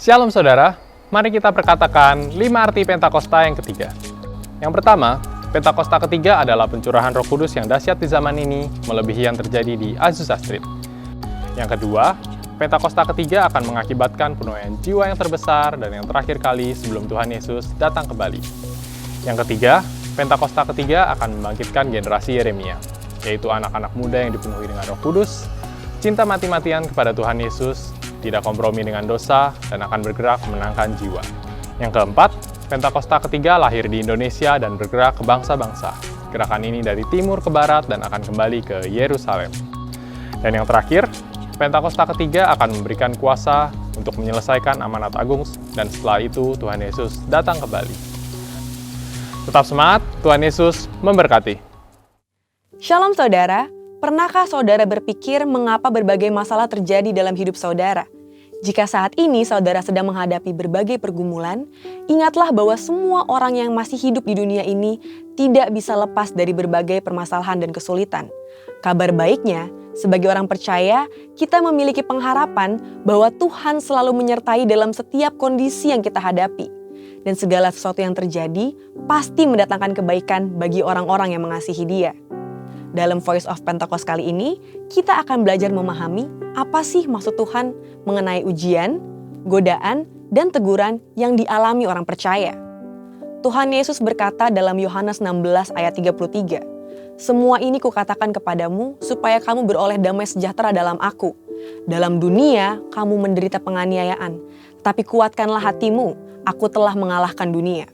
Shalom saudara, mari kita perkatakan 5 arti Pentakosta yang ketiga. Yang pertama, Pentakosta ketiga adalah pencurahan Roh Kudus yang dahsyat di zaman ini, melebihi yang terjadi di Azusa Street. Yang kedua, Pentakosta ketiga akan mengakibatkan penuaian jiwa yang terbesar dan yang terakhir kali sebelum Tuhan Yesus datang kembali. Yang ketiga, Pentakosta ketiga akan membangkitkan generasi Yeremia, yaitu anak-anak muda yang dipenuhi dengan Roh Kudus, cinta mati-matian kepada Tuhan Yesus, tidak kompromi dengan dosa, dan akan bergerak memenangkan jiwa. Yang keempat, Pentakosta ketiga lahir di Indonesia dan bergerak ke bangsa-bangsa. Gerakan ini dari timur ke barat dan akan kembali ke Yerusalem. Dan yang terakhir, Pentakosta ketiga akan memberikan kuasa untuk menyelesaikan amanat agung, dan setelah itu Tuhan Yesus datang kembali. Tetap semangat, Tuhan Yesus memberkati. Shalom saudara, pernahkah saudara berpikir mengapa berbagai masalah terjadi dalam hidup saudara? Jika saat ini saudara sedang menghadapi berbagai pergumulan, ingatlah bahwa semua orang yang masih hidup di dunia ini tidak bisa lepas dari berbagai permasalahan dan kesulitan. Kabar baiknya, sebagai orang percaya, kita memiliki pengharapan bahwa Tuhan selalu menyertai dalam setiap kondisi yang kita hadapi. Dan segala sesuatu yang terjadi pasti mendatangkan kebaikan bagi orang-orang yang mengasihi Dia. Dalam Voice of Pentecost kali ini, kita akan belajar memahami apa sih maksud Tuhan mengenai ujian, godaan, dan teguran yang dialami orang percaya. Tuhan Yesus berkata dalam Yohanes 16 ayat 33, "Semua ini kukatakan kepadamu supaya kamu beroleh damai sejahtera dalam Aku. Dalam dunia kamu menderita penganiayaan, tapi kuatkanlah hatimu, Aku telah mengalahkan dunia."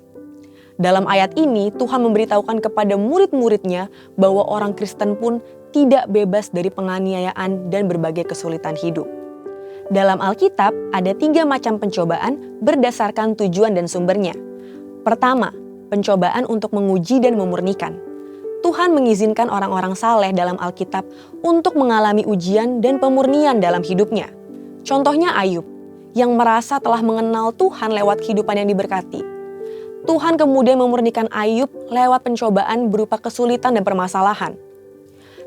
Dalam ayat ini, Tuhan memberitahukan kepada murid-muridnya bahwa orang Kristen pun tidak bebas dari penganiayaan dan berbagai kesulitan hidup. Dalam Alkitab, ada 3 macam pencobaan berdasarkan tujuan dan sumbernya. Pertama, pencobaan untuk menguji dan memurnikan. Tuhan mengizinkan orang-orang saleh dalam Alkitab untuk mengalami ujian dan pemurnian dalam hidupnya. Contohnya Ayub, yang merasa telah mengenal Tuhan lewat kehidupan yang diberkati. Tuhan kemudian memurnikan Ayub lewat pencobaan berupa kesulitan dan permasalahan.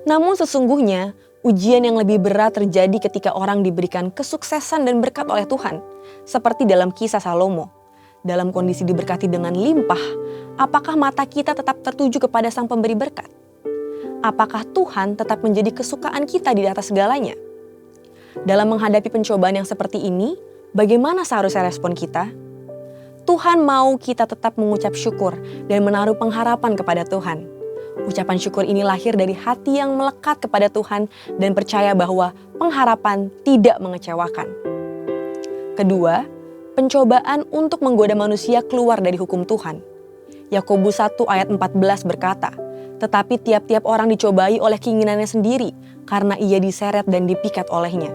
Namun sesungguhnya, ujian yang lebih berat terjadi ketika orang diberikan kesuksesan dan berkat oleh Tuhan. Seperti dalam kisah Salomo. Dalam kondisi diberkati dengan limpah, apakah mata kita tetap tertuju kepada Sang Pemberi berkat? Apakah Tuhan tetap menjadi kesukaan kita di atas segalanya? Dalam menghadapi pencobaan yang seperti ini, bagaimana seharusnya respon kita? Tuhan mau kita tetap mengucap syukur dan menaruh pengharapan kepada Tuhan. Ucapan syukur ini lahir dari hati yang melekat kepada Tuhan dan percaya bahwa pengharapan tidak mengecewakan. Kedua, pencobaan untuk menggoda manusia keluar dari hukum Tuhan. Yakobus 1 ayat 14 berkata, "Tetapi tiap-tiap orang dicobai oleh keinginannya sendiri karena ia diseret dan dipikat olehnya."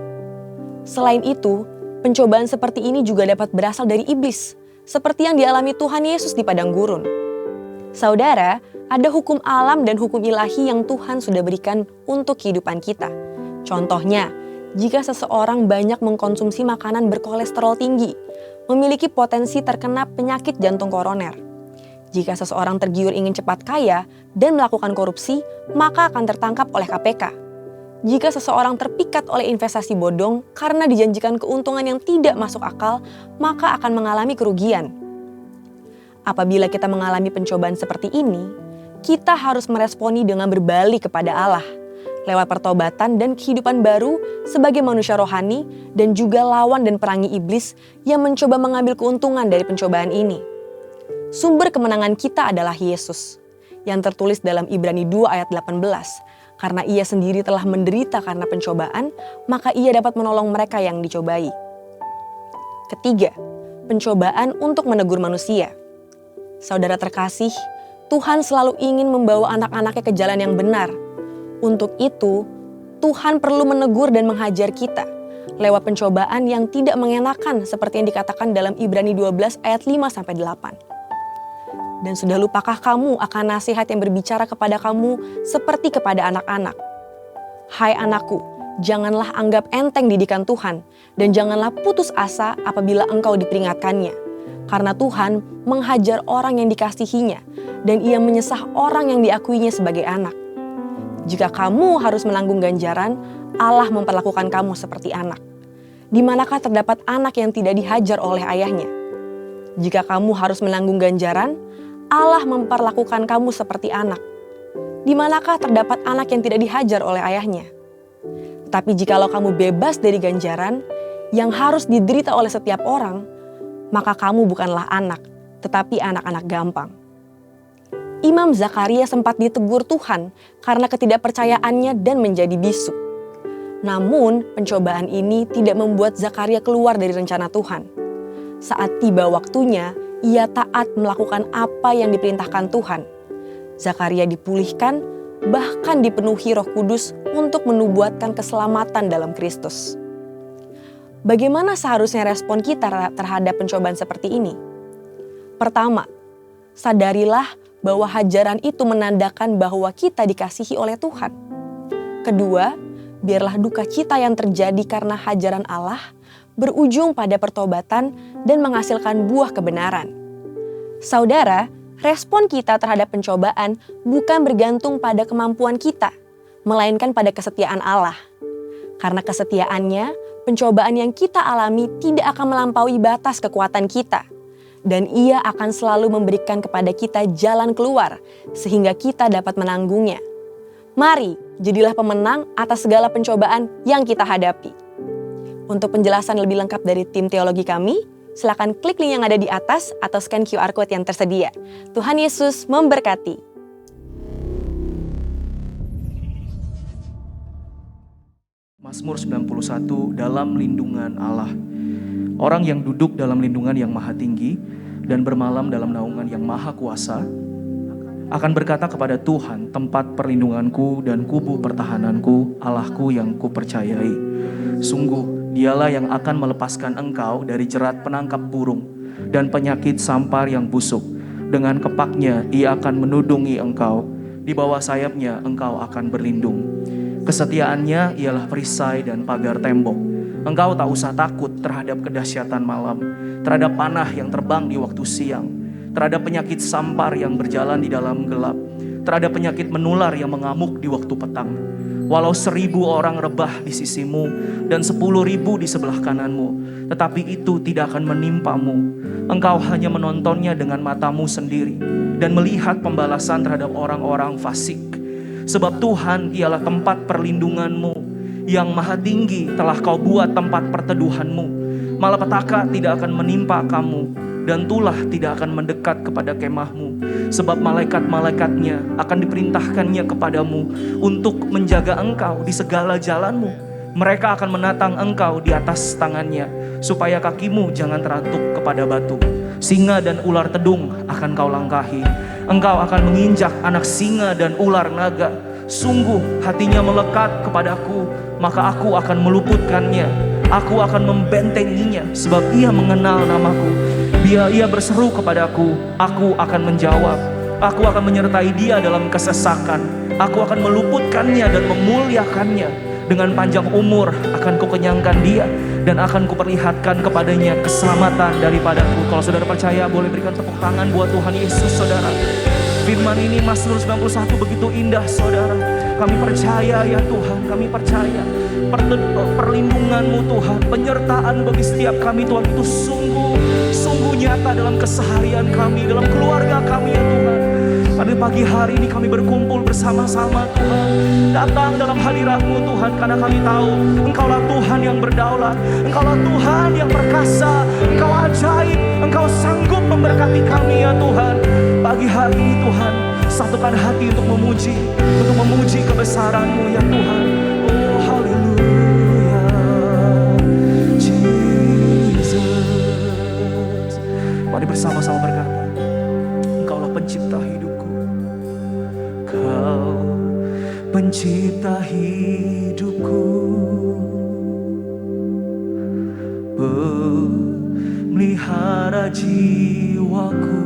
Selain itu, pencobaan seperti ini juga dapat berasal dari iblis, seperti yang dialami Tuhan Yesus di padang gurun. Saudara, ada hukum alam dan hukum ilahi yang Tuhan sudah berikan untuk kehidupan kita. Contohnya, jika seseorang banyak mengkonsumsi makanan berkolesterol tinggi, memiliki potensi terkena penyakit jantung koroner. Jika seseorang tergiur ingin cepat kaya dan melakukan korupsi, maka akan tertangkap oleh KPK. Jika seseorang terpikat oleh investasi bodong karena dijanjikan keuntungan yang tidak masuk akal, maka akan mengalami kerugian. Apabila kita mengalami pencobaan seperti ini, kita harus meresponi dengan berbalik kepada Allah, lewat pertobatan dan kehidupan baru sebagai manusia rohani dan juga lawan dan perangi iblis yang mencoba mengambil keuntungan dari pencobaan ini. Sumber kemenangan kita adalah Yesus, yang tertulis dalam Ibrani 2 ayat 18. Karena ia sendiri telah menderita karena pencobaan, maka ia dapat menolong mereka yang dicobai. Ketiga, pencobaan untuk menegur manusia. Saudara terkasih, Tuhan selalu ingin membawa anak-anaknya ke jalan yang benar. Untuk itu, Tuhan perlu menegur dan menghajar kita lewat pencobaan yang tidak mengenakan seperti yang dikatakan dalam Ibrani 12 ayat 5-8. Dan sudah lupakah kamu akan nasihat yang berbicara kepada kamu seperti kepada anak-anak? Hai anakku, janganlah anggap enteng didikan Tuhan, dan janganlah putus asa apabila engkau diperingatkannya. Karena Tuhan menghajar orang yang dikasihinya, dan ia menyesah orang yang diakuinya sebagai anak. Jika kamu harus menanggung ganjaran, Allah memperlakukan kamu seperti anak. di manakah terdapat anak yang tidak dihajar oleh ayahnya? Jika kamu harus menanggung ganjaran, Allah memperlakukan kamu seperti anak. Di manakah terdapat anak yang tidak dihajar oleh ayahnya? Tetapi jikalau kamu bebas dari ganjaran yang harus diderita oleh setiap orang, maka kamu bukanlah anak, tetapi anak-anak gampang. Imam Zakaria sempat ditegur Tuhan karena ketidakpercayaannya dan menjadi bisu. Namun, pencobaan ini tidak membuat Zakaria keluar dari rencana Tuhan. Saat tiba waktunya, ia taat melakukan apa yang diperintahkan Tuhan. Zakaria dipulihkan, bahkan dipenuhi Roh Kudus untuk menubuatkan keselamatan dalam Kristus. Bagaimana seharusnya respon kita terhadap pencobaan seperti ini? Pertama, sadarilah bahwa hajaran itu menandakan bahwa kita dikasihi oleh Tuhan. Kedua, biarlah duka cita yang terjadi karena hajaran Allah berujung pada pertobatan dan menghasilkan buah kebenaran. Saudara, respon kita terhadap pencobaan bukan bergantung pada kemampuan kita, melainkan pada kesetiaan Allah. Karena kesetiaannya, pencobaan yang kita alami tidak akan melampaui batas kekuatan kita. Dan ia akan selalu memberikan kepada kita jalan keluar, sehingga kita dapat menanggungnya. Mari, jadilah pemenang atas segala pencobaan yang kita hadapi. Untuk penjelasan lebih lengkap dari tim teologi kami, silakan klik link yang ada di atas atau scan QR Code yang tersedia. Tuhan Yesus memberkati. Mazmur 91, dalam lindungan Allah. Orang yang duduk dalam lindungan yang maha tinggi dan bermalam dalam naungan yang maha kuasa akan berkata kepada Tuhan, tempat perlindunganku dan kubu pertahananku, Allahku yang kupercayai. Sungguh, dialah yang akan melepaskan engkau dari jerat penangkap burung dan penyakit sampar yang busuk. Dengan kepaknya ia akan menudungi engkau, di bawah sayapnya engkau akan berlindung. Kesetiaannya ialah perisai dan pagar tembok. Engkau tak usah takut terhadap kedahsyatan malam, terhadap panah yang terbang di waktu siang, terhadap penyakit sampar yang berjalan di dalam gelap, terhadap penyakit menular yang mengamuk di waktu petang. Walau 1.000 orang rebah di sisimu dan 10.000 di sebelah kananmu, tetapi itu tidak akan menimpamu. Engkau hanya menontonnya dengan matamu sendiri dan melihat pembalasan terhadap orang-orang fasik. Sebab Tuhan ialah tempat perlindunganmu, yang maha tinggi telah kau buat tempat perteduhanmu. Malapetaka tidak akan menimpa kamu, dan tulah tidak akan mendekat kepada kemahmu. Sebab malaikat-malaikatnya akan diperintahkannya kepadamu untuk menjaga engkau di segala jalanmu. Mereka akan menatang engkau di atas tangannya, supaya kakimu jangan teratuk kepada batu. Singa dan ular tedung akan kau langkahi. Engkau akan menginjak anak singa dan ular naga. Sungguh hatinya melekat kepadaku, maka aku akan meluputkannya. Aku akan membentenginya, sebab ia mengenal namaku. Bila ia berseru kepadaku, aku akan menjawab. Aku akan menyertai dia dalam kesesakan. Aku akan meluputkannya dan memuliakannya. Dengan panjang umur akan kukenyangkan dia, dan akan kuperlihatkan kepadanya keselamatan daripadaku. Kalau saudara percaya, boleh berikan tepuk tangan buat Tuhan Yesus, saudara. Firman ini Mazmur 91 begitu indah, saudara. Kami percaya ya Tuhan, kami percaya perlindungan-Mu Tuhan, penyertaan bagi setiap kami Tuhan, itu sungguh nyata dalam keseharian kami, dalam keluarga kami ya Tuhan. Pada pagi hari ini kami berkumpul bersama-sama Tuhan, datang dalam hadirat-Mu Tuhan, karena kami tahu Engkaulah Tuhan yang berdaulat, Engkaulah Tuhan yang perkasa, Engkau ajaib, Engkau sanggup memberkati kami ya Tuhan. Pagi hari ini Tuhan, satukan hati untuk memuji kebesaran-Mu ya Tuhan. Oh haleluya, Jesus. Mari bersama-sama berkata, Engkaulah pencipta hidupku, Kau pencipta hidupku, pemelihara jiwaku.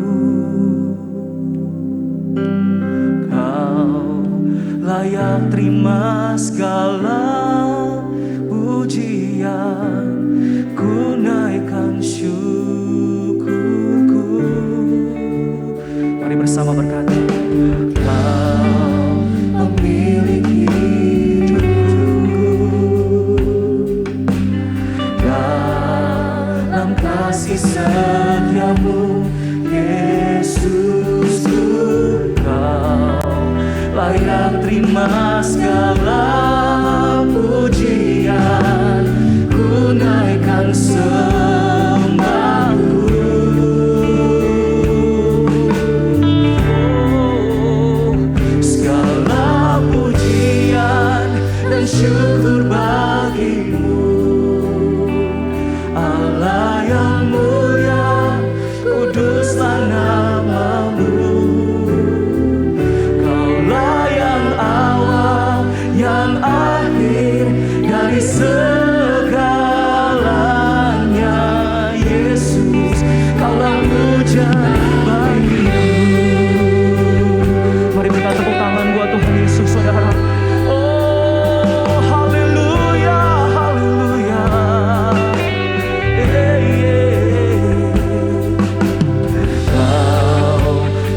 Layak terima segala pujian, ku naikkan syukurku. Mari bersama berkata, Kau pemilik hidupku, syukur bagimu, Allah yang mulia, kuduslah namamu. Kaulah yang awal, yang akhir dari segalanya. Yesus, kaulah puja bagiku. Mari berikan tepuk tangan buat Tuhan Yesus, saudara.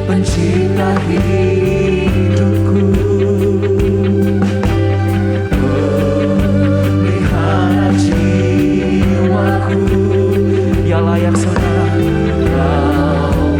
Pencipta hidupku, pelihara jiwaku, ya layak saudara. Kau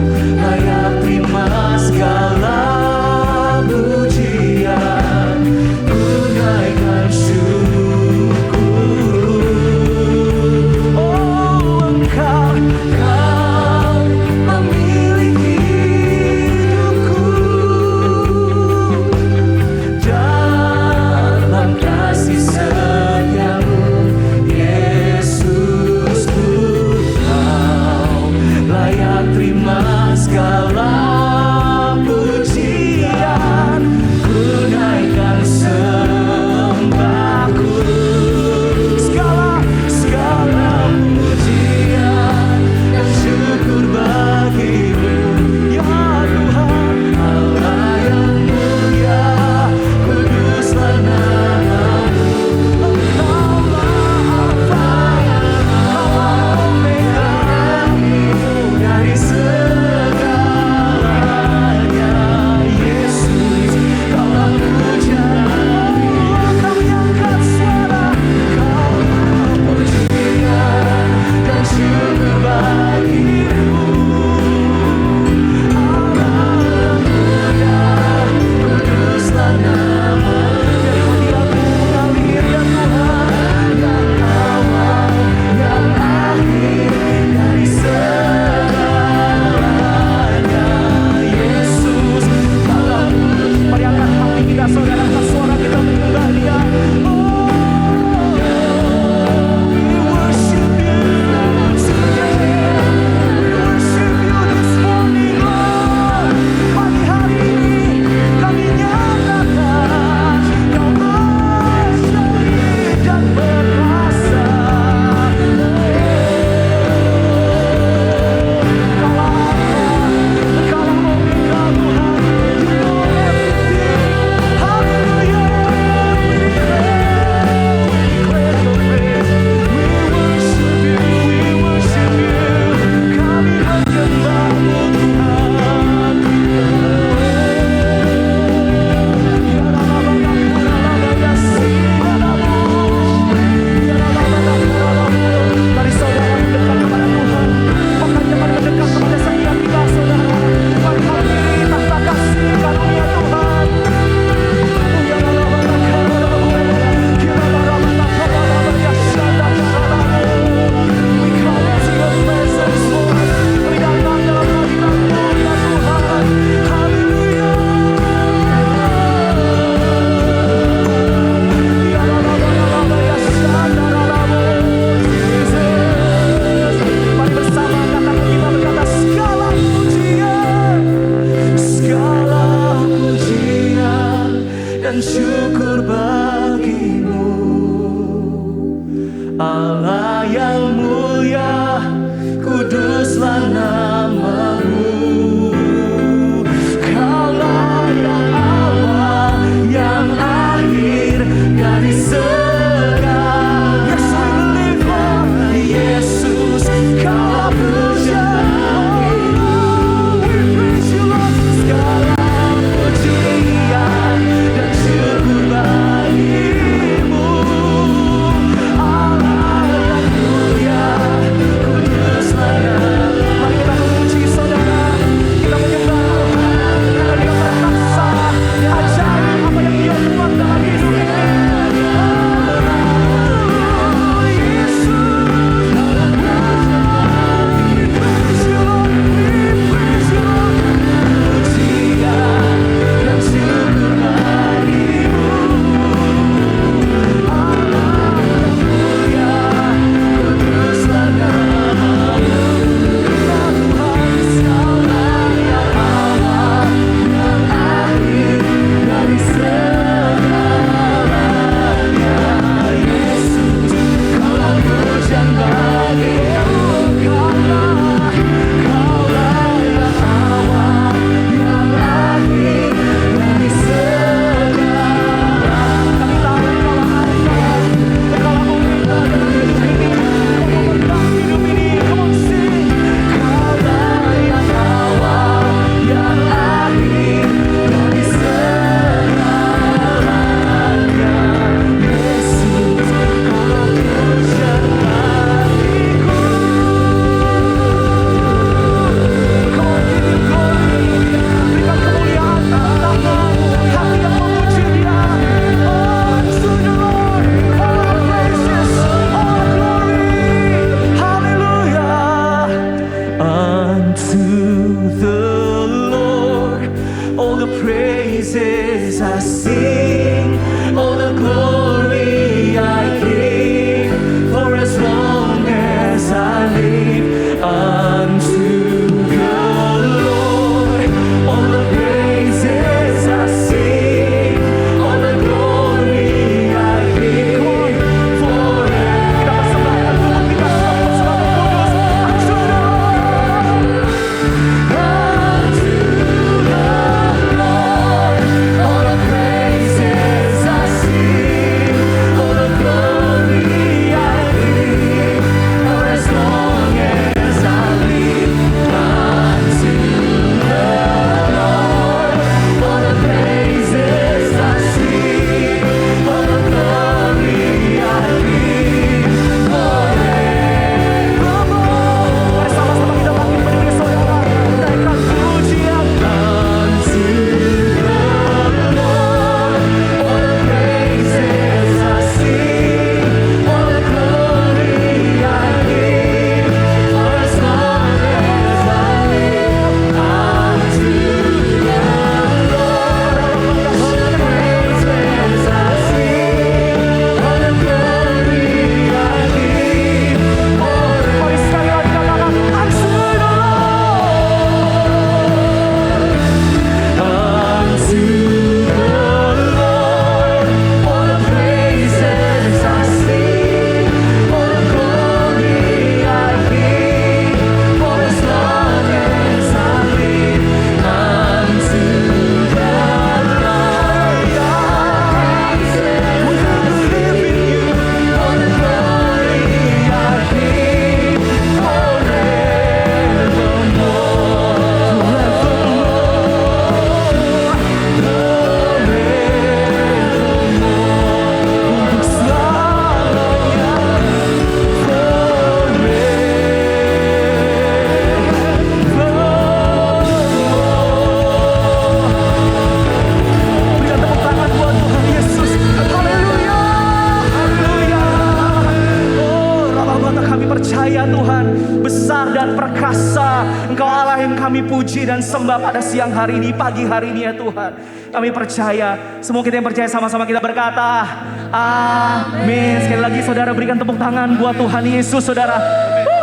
percaya Tuhan, besar dan perkasa Engkau Allah yang kami puji dan sembah pada siang hari ini, pagi hari ini ya Tuhan. Kami percaya, semua kita yang percaya sama-sama kita berkata, amin. Sekali lagi saudara berikan tepuk tangan buat Tuhan Yesus saudara.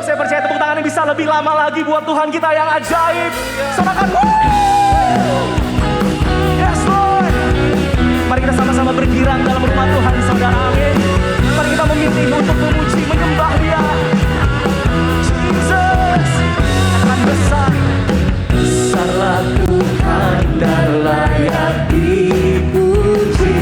Saya percaya tepuk tangan ini bisa lebih lama lagi buat Tuhan kita yang ajaib. Sorakan. Yes Lord. Mari kita sama-sama bergirang dalam rumah Tuhan saudara, amin. Mari kita meminta untuk memuji, menyembah Dia. Jesus akan besar. Besarlah Tuhan dan layak dipuji.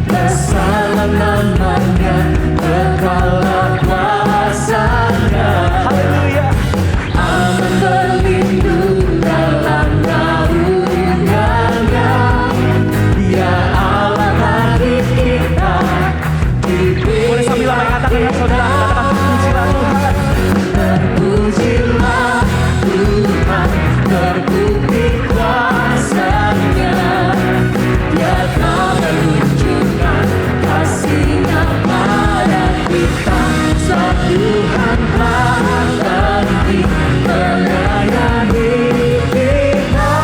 Besarlah namanya, kekalah kuasanya. Haleluya. Aman berlindung dalam naungannya. Dia Allah bagi kita. Boleh sambil mengatakan ya saudara, katakan terpujilah Tuhan. Terpujilah Tuhan, terbukti kuasanya. Dia telah menunjukkan kasih-Nya pada kita. Sebab Tuhan telah berhenti menyayangi kita.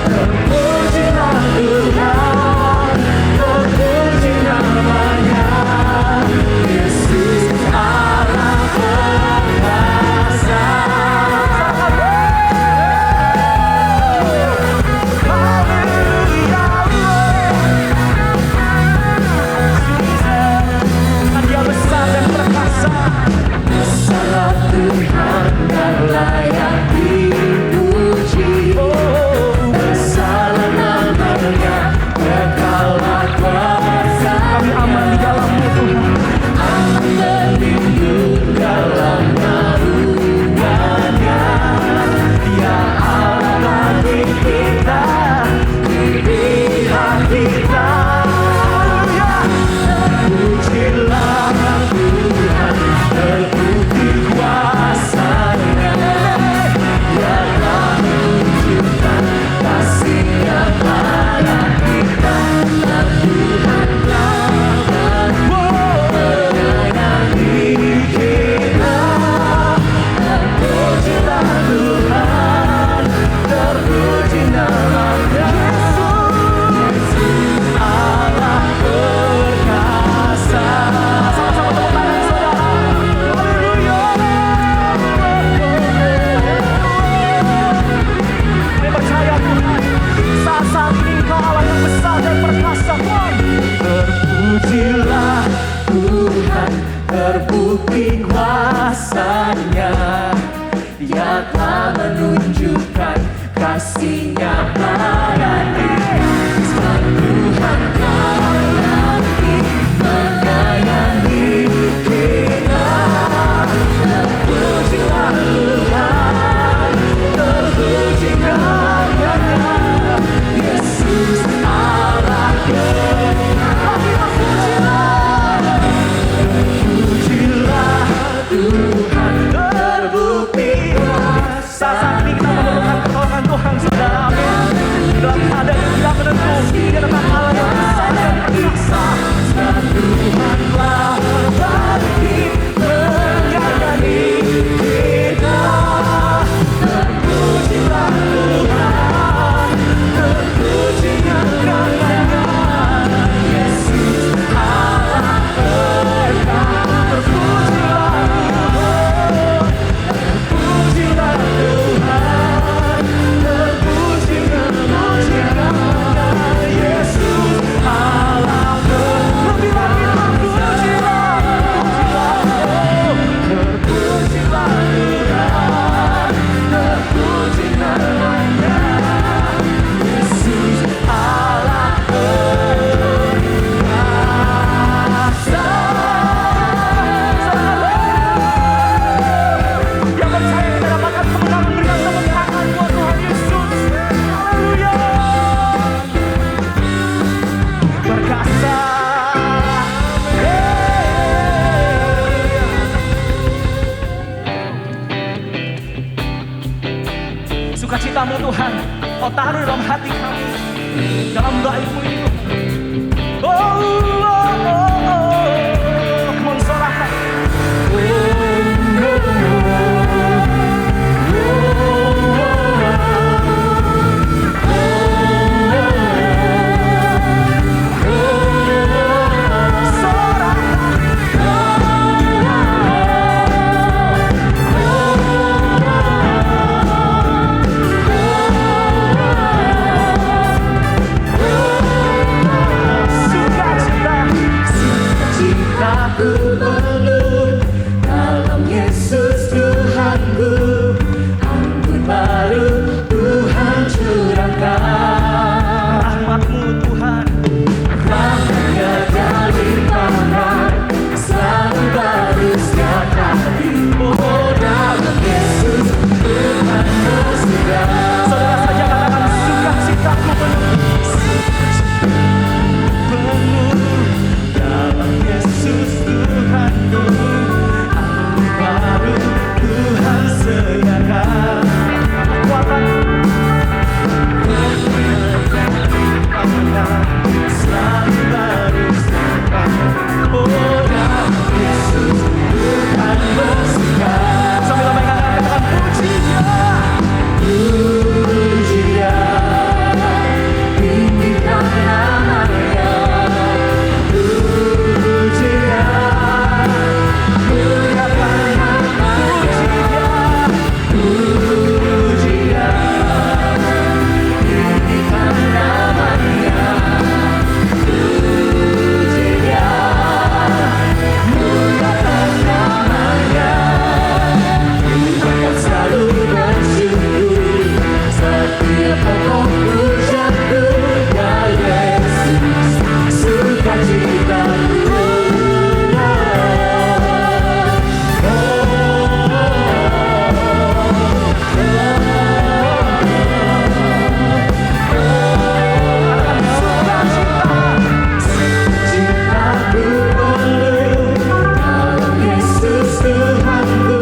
Terpujilah Tuhan, terpuji namanya. Yesus Allah perkasa. Dia besar dan perkasa. Besarlah Tuhan dan layak dipuji. Besarlah namanya, kekalah kuasa. Kami aman di dalam-Mu Tuhan. Aman berlindung dalam naungannya. Dia Allah bagi kita, di pihak kita. Terpujilah Tuhan, terbukti kuasa-Nya. Dia telah menunjukkan kasih-Nya pada kita. Tuhan telah menyayangi kita. Terpujilah Tuhan, terpuji namanya. Yesus Allah perkasa. Sama-sama tepuk tangan saudara. Haleluya. Kami percaya Tuhan, saat ini Engkau Allah yang besar dan perkasa. Terpujilah Tuhan, terbukti kuasa-Nya. Dia telah menunjukkan kasih-Nya pada kita. Sebab Tuhan telah berhenti menyayangi kita. Terpujilah Tuhan, terpuji namanya. Yesus Allah terpujilah Tuhan, terbukti kuasa. Saat ini kita memerlukan pertolongan Tuhan saudara, amin. Dalam keadaan yang tidak menentu, Dia tetap Allah yang besar dan perkasa. Sebab Tuhan telah berbagi menyayangi kita. Terpujilah Tuhan, terpuji namanya. Yesus Allah perkasa. Terpujilah Tuhan, terpujilah Tuhan, terpuji namanya. Yesus Allah lebih lagi terpujilah, terpujilah Tuhan, terpuji namanya. Yesus Allah perkasa. Yang percaya kita dapatkan kemenangan, berikan tepuk tangan buat Tuhan Yesus. Haleluya. Perkasa. Sukacitamu Tuhan, Kau taruh dalam hati kami, dalam baik-Mu ini Tuhan. Oh, oh, oh, oh. Come on, sorakan. Oh, sukacitaku penuh dalam Yesus Tuhanku. Ampun baru Tuhan curahkan, rahmat-Mu Tuhan, rahmat-Nya berlimpahkan, selalu baru setiap hari. Oh, dalam Yesus Tuhan bersedia. Saudara saja katakan sukacitaku penuh, dalam Yesus Tuhanku. Ampun baru Tuhan sediakan, kekuatan selalu baru setiap hari. Oh, dalam Yesus Tuhan bersedia. Sambil mainkan katakan puji Dia, puji Dia, tinggikan nama-Nya, puji Dia, muliakan nama-Nya, puji Dia, tinggikan nama-Nya, puji Dia, muliakan nama-Nya. Ku akan selalu bersyukur setiap pokok pujianku, ya Yesus, sukacitaku. Sukacitaku penuh dalam Yesus Tuhanku.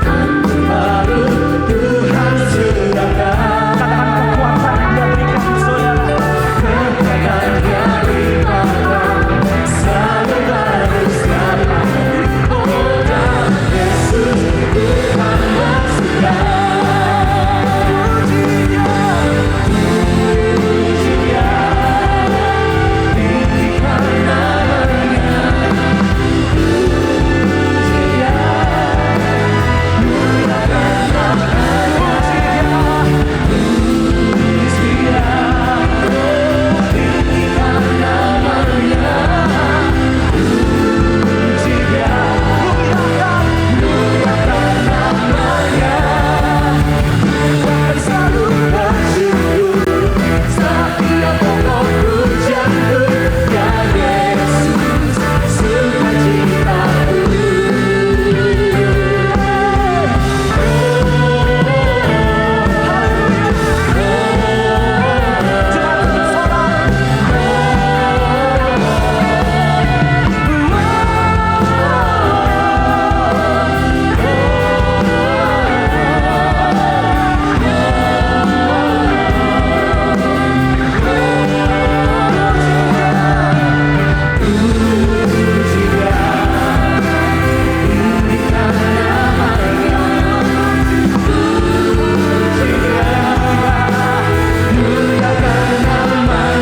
Ampun baru Tuhan curahkan. Katakan kekuatan Dia berikan saudara, kekuatan Dia limpahkan, selalu baru setiap hari. Oh, dalam Yesus Tuhan bersedia. Puji Dia, puji Dia, tinggikan nama-Nya, puji Dia, muliakan nama-Nya,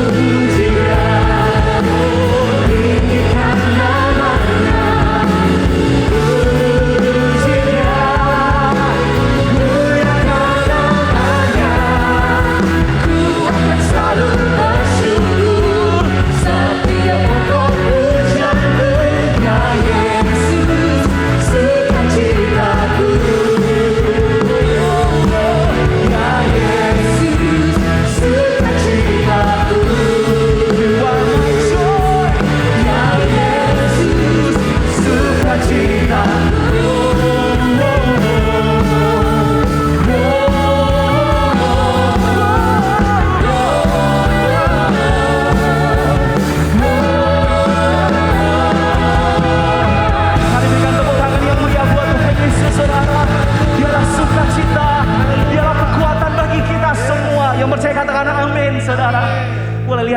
puji Dia, tinggikan nama-Nya, puji Dia, muliakan nama-Nya. Ku akan selalu bersyukur setiap pokok pujianku, ya Yesus, sukacitaku.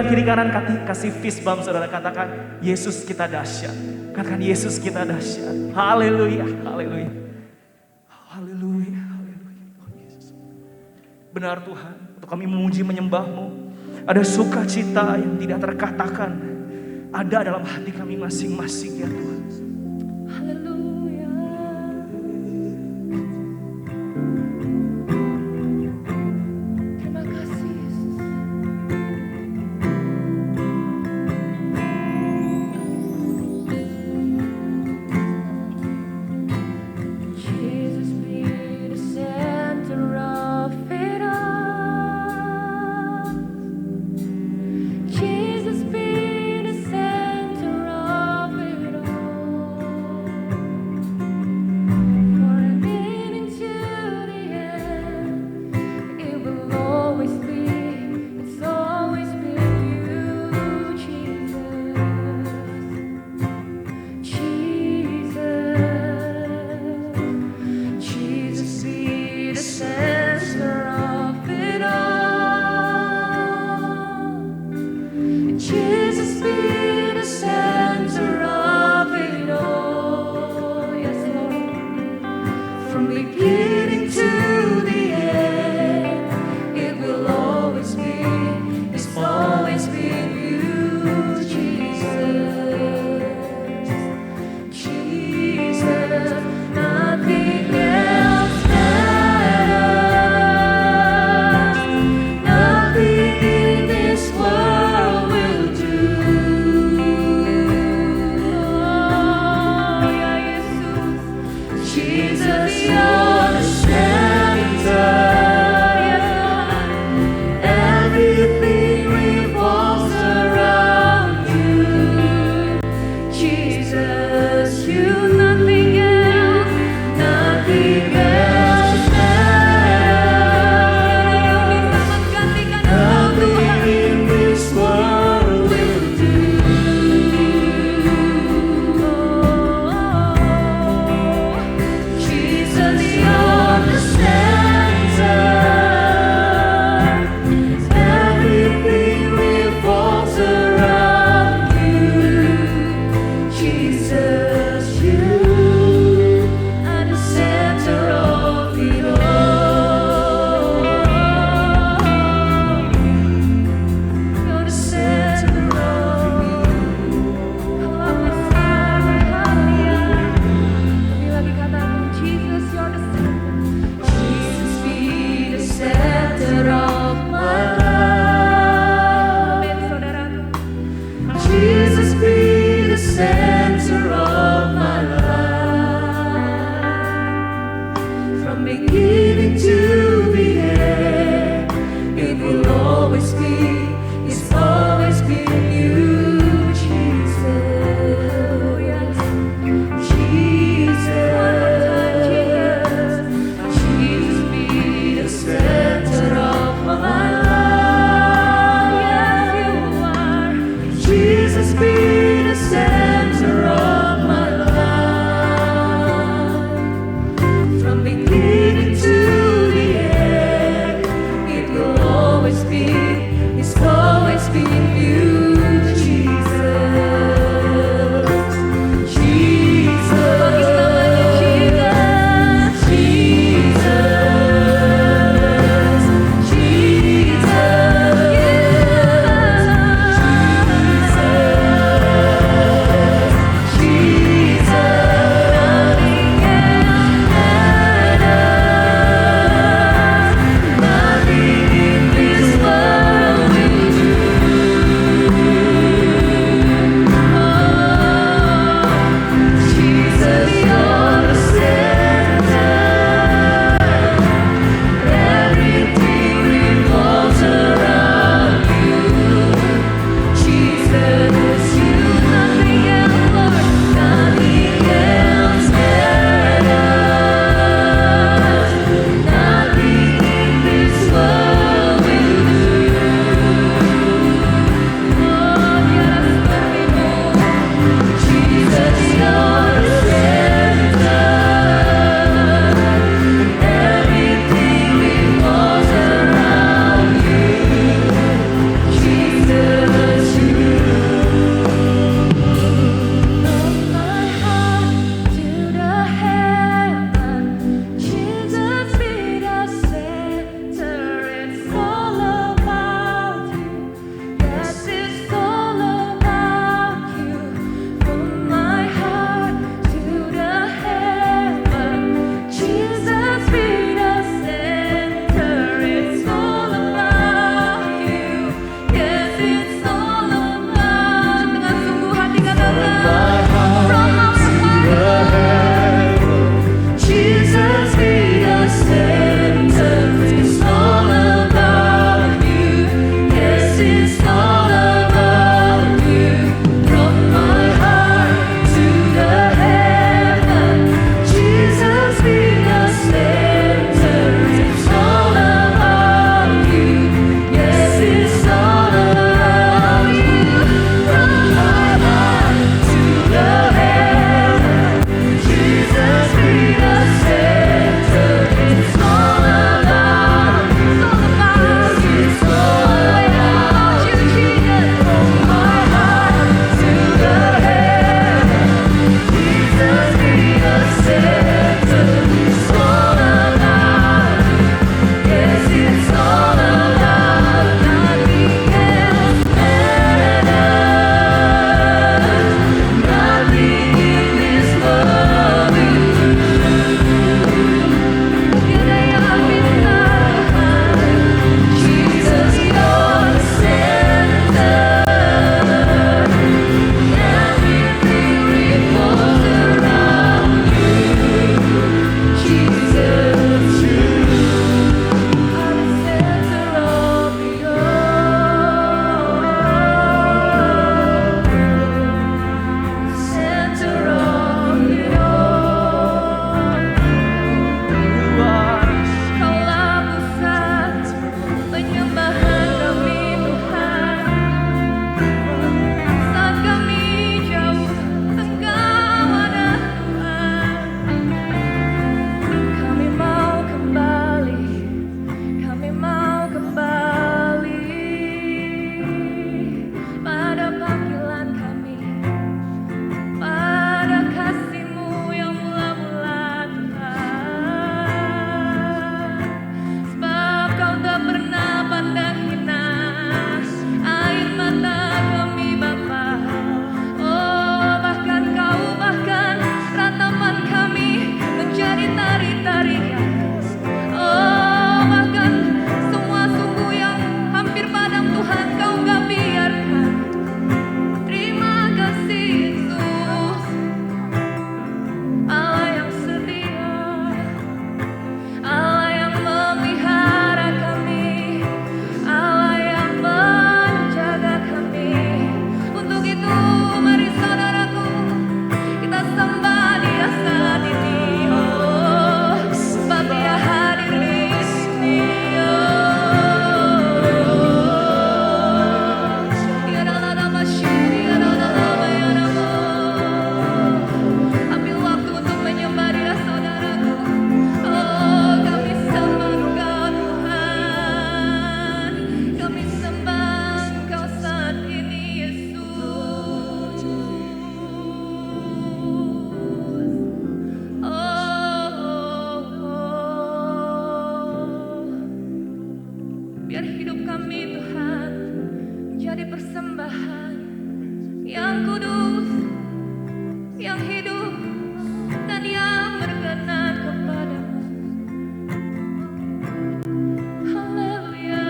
kiri kanan kasih fist bump, saudara. Katakan, Yesus kita dahsyat. Katakan, Yesus kita dahsyat. Haleluya, haleluya. Haleluya, haleluya. Oh, Yesus. Benar Tuhan, untuk kami memuji menyembah-Mu. Ada sukacita yang tidak terkatakan ada dalam hati kami masing-masing ya Tuhan. Haleluya. Terima kasih Yesus. Jesus be the center of it all. Jesus be the center of it all. For a beginning to the end, it will always be, it's always been you, Jesus. Jesus be the center of it all. Jesus be the center of it all. Yes, Lord. From beginning to the end, it will always be, it's always been you, Jesus. Jesus, nothing else matters. Nothing in this world will do. Oh, yeah, Jesus. Jesus, you're the center. Yes, Lord. Everything revolves around you. Jesus, you, nothing else matters. Nothing in this world will do. Jesus, you're the center. Everything revolves around you. Jesus, you are the center of it all. You're the center of it. Kalau besar berhadiah, lebih lagi katakan Jesus, you're the center. Jesus be the center of my life. Amin, saudaraku. Jesus be the center of my life. From beginning to the end, it will always be, it's always been you, Jesus. Yes. Jesus, Jesus be the center of my life. Yes, you are. Jesus be the center Kudus yang hidup dan yang berkenan kepadamu. Haleluya.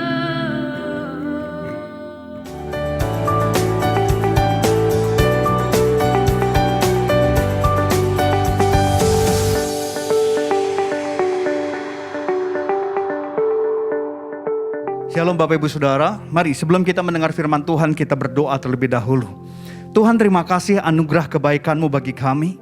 Shalom Bapak Ibu Saudara, mari sebelum kita mendengar firman Tuhan kita berdoa terlebih dahulu. Tuhan, terima kasih anugerah kebaikan-Mu bagi kami.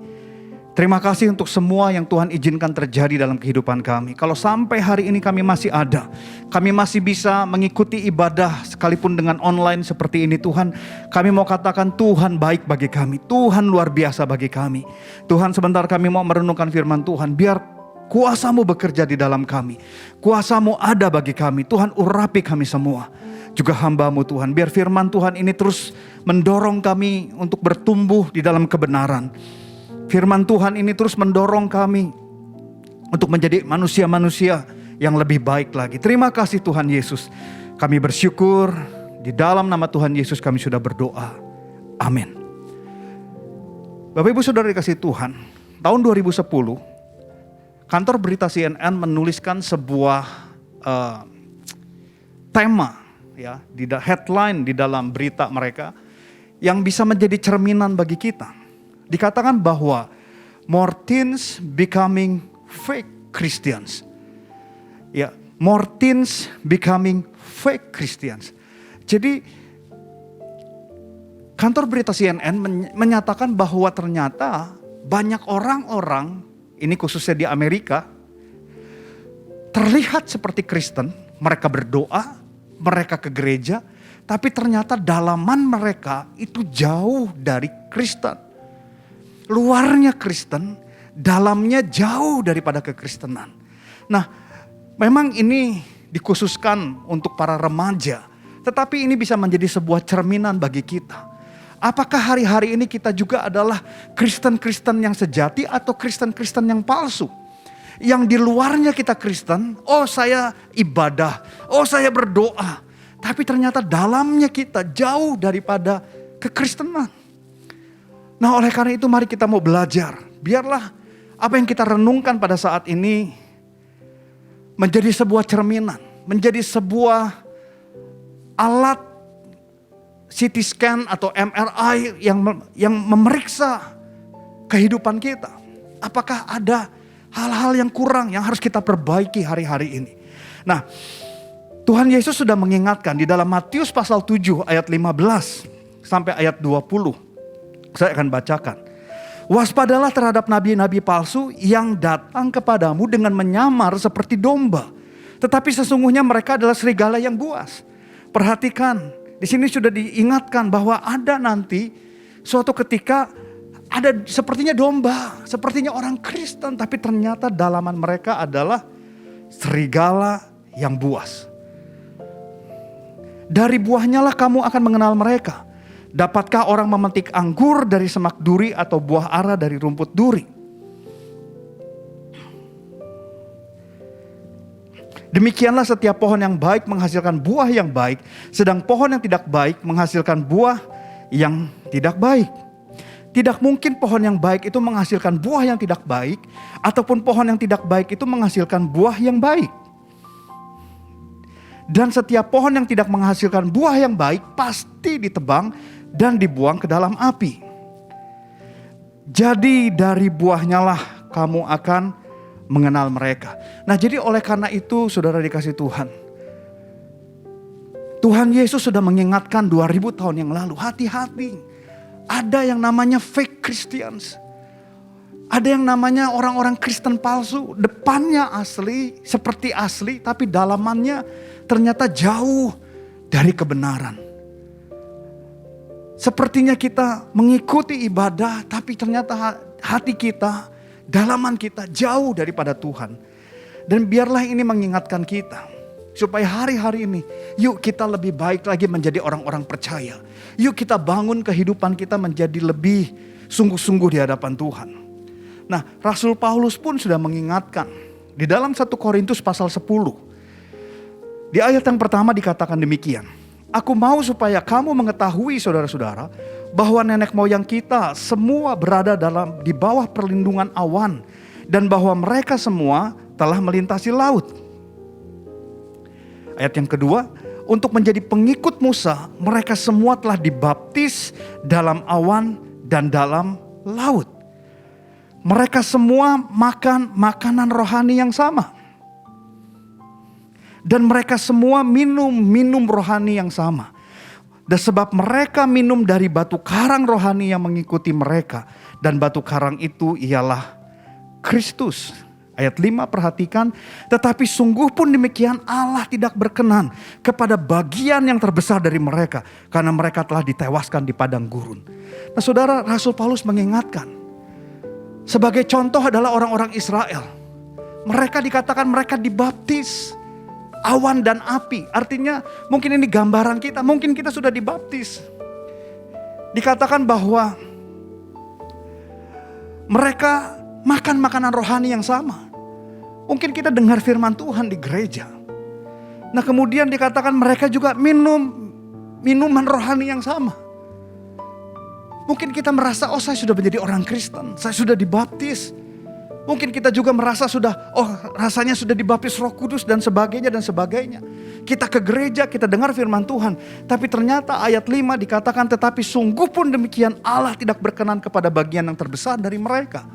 Terima kasih untuk semua yang Tuhan izinkan terjadi dalam kehidupan kami. Kalau sampai hari ini kami masih ada, kami masih bisa mengikuti ibadah sekalipun dengan online seperti ini Tuhan. Kami mau katakan Tuhan baik bagi kami, Tuhan luar biasa bagi kami. Tuhan, sebentar kami mau merenungkan firman Tuhan, biar Kuasa-Mu bekerja di dalam kami. Kuasa-Mu ada bagi kami. Tuhan, urapi kami semua. Juga hamba-Mu Tuhan. Biar firman Tuhan ini terus mendorong kami untuk bertumbuh di dalam kebenaran. Firman Tuhan ini terus mendorong kami untuk menjadi manusia-manusia yang lebih baik lagi. Terima kasih Tuhan Yesus. Kami bersyukur di dalam nama Tuhan Yesus kami sudah berdoa. Amin. Bapak Ibu Saudara dikasihi Tuhan. Tahun 2010 kantor berita CNN menuliskan sebuah tema, ya, di headline di dalam berita mereka yang bisa menjadi cerminan bagi kita. Dikatakan bahwa more teens becoming fake Christians. Ya, more teens becoming fake Christians. Jadi kantor berita CNN menyatakan bahwa ternyata banyak orang-orang, ini khususnya di Amerika, terlihat seperti Kristen, mereka berdoa, mereka ke gereja, tapi ternyata dalaman mereka itu jauh dari Kristen. Luarnya Kristen, dalamnya jauh daripada kekristenan. Nah, memang ini dikhususkan untuk para remaja, tetapi ini bisa menjadi sebuah cerminan bagi kita. Apakah hari-hari ini kita juga adalah Kristen-Kristen yang sejati atau Kristen-Kristen yang palsu? Yang di luarnya kita Kristen, oh saya ibadah, oh saya berdoa. Tapi ternyata dalamnya kita jauh daripada kekristenan. Nah, oleh karena itu mari kita mau belajar. Biarlah apa yang kita renungkan pada saat ini menjadi sebuah cerminan, menjadi sebuah alat CT scan atau MRI yang memeriksa kehidupan kita. Apakah ada hal-hal yang kurang yang harus kita perbaiki hari-hari ini? Nah, Tuhan Yesus sudah mengingatkan di dalam Matius pasal 7 ayat 15 sampai ayat 20. Saya akan bacakan. Waspadalah terhadap nabi-nabi palsu yang datang kepadamu dengan menyamar seperti domba, tetapi sesungguhnya mereka adalah serigala yang buas. Perhatikan. Di sini sudah diingatkan bahwa ada nanti suatu ketika ada sepertinya domba, sepertinya orang Kristen, tapi ternyata dalaman mereka adalah serigala yang buas. Dari buahnya lah kamu akan mengenal mereka. Dapatkah orang memetik anggur dari semak duri atau buah ara dari rumput duri? Demikianlah setiap pohon yang baik menghasilkan buah yang baik, sedang pohon yang tidak baik menghasilkan buah yang tidak baik. Tidak mungkin pohon yang baik itu menghasilkan buah yang tidak baik, ataupun pohon yang tidak baik itu menghasilkan buah yang baik. Dan setiap pohon yang tidak menghasilkan buah yang baik pasti ditebang dan dibuang ke dalam api. Jadi dari buahnya lah kamu akan mengenal mereka. Nah, jadi oleh karena itu saudara dikasih Tuhan, Tuhan Yesus sudah mengingatkan 2000 tahun yang lalu, hati-hati. Ada yang namanya fake Christians. Ada yang namanya orang-orang Kristen palsu. Depannya asli, seperti asli, tapi dalamannya ternyata jauh dari kebenaran. Sepertinya kita mengikuti ibadah, tapi ternyata hati kita, dalaman kita jauh daripada Tuhan. Dan biarlah ini mengingatkan kita, supaya hari-hari ini, yuk kita lebih baik lagi menjadi orang-orang percaya. Yuk kita bangun kehidupan kita menjadi lebih sungguh-sungguh di hadapan Tuhan. Nah, Rasul Paulus pun sudah mengingatkan. Di dalam 1 Korintus pasal 10. Di ayat yang pertama dikatakan demikian. Aku mau supaya kamu mengetahui saudara-saudara, bahwa nenek moyang kita semua berada di bawah perlindungan awan dan bahwa mereka semua telah melintasi laut. Ayat yang kedua, untuk menjadi pengikut Musa, mereka semua telah dibaptis dalam awan dan dalam laut. Mereka semua makan makanan rohani yang sama. Dan mereka semua minum rohani yang sama. Dan sebab mereka minum dari batu karang rohani yang mengikuti mereka. Dan batu karang itu ialah Kristus. Ayat 5 perhatikan. Tetapi sungguh pun demikian Allah tidak berkenan kepada bagian yang terbesar dari mereka. Karena mereka telah ditewaskan di padang gurun. Nah saudara, Rasul Paulus mengingatkan. Sebagai contoh adalah orang-orang Israel. Mereka dikatakan mereka dibaptis. Awan dan api, artinya mungkin ini gambaran kita, mungkin kita sudah dibaptis. Dikatakan bahwa mereka makan makanan rohani yang sama. Mungkin kita dengar firman Tuhan di gereja. Nah kemudian dikatakan mereka juga minum minuman rohani yang sama. Mungkin kita merasa, oh saya sudah menjadi orang Kristen, saya sudah dibaptis. Mungkin kita juga merasa rasanya sudah dibaptis Roh Kudus dan sebagainya dan sebagainya. Kita ke gereja, kita dengar firman Tuhan. Tapi ternyata ayat 5 dikatakan, tetapi sungguh pun demikian Allah tidak berkenan kepada bagian yang terbesar dari mereka.